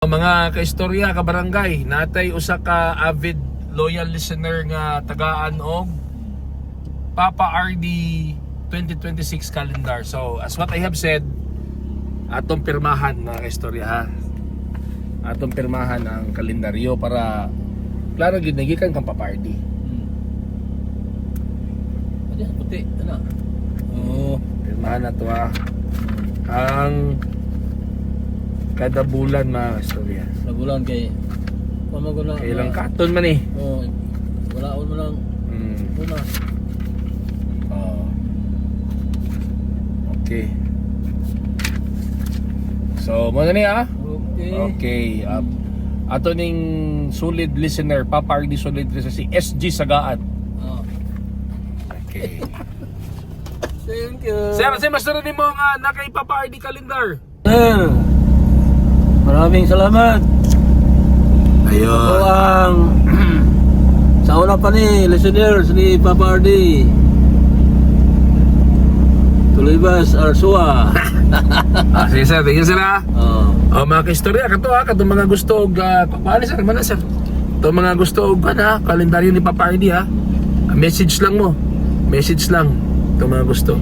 mga kaistorya ka barangay, natay usa ka avid loyal listener nga tagaan og Papa RD 2026 calendar. So as what I have said, atong pirmahan mga kaistorya ha. Atong pirmahan ang kalendaryo para klaro gid nagikan kang Papa RD. Ano puti, ano? Oo. Pirmahan na to ha. Ang kada bulan mga kaistorya. Sa bulan kay pamagulang. Kailang katon man eh. Oo. Wala mo lang. Una. Oh. Okay. So, mo na niya. Okay. Okay. Ato ning solid listener, Papa RD solid listener si SG Sagaan. Oh. Okay. Thank you. Sir, master ni mo nga na kay Papa RD calendar. Sir, maraming salamat. Ako ang sa una pa ni listeners ni Papa RD. Tulibas Arsua. Sige sir, thank you sir ha. Oh. Mga kaistorya kato ha, katong mga gusto og paano sir, mana sir? Katong mga gusto og kalendaryo ni Papa RD ha. Message lang mo. Message lang. Katong mga gusto.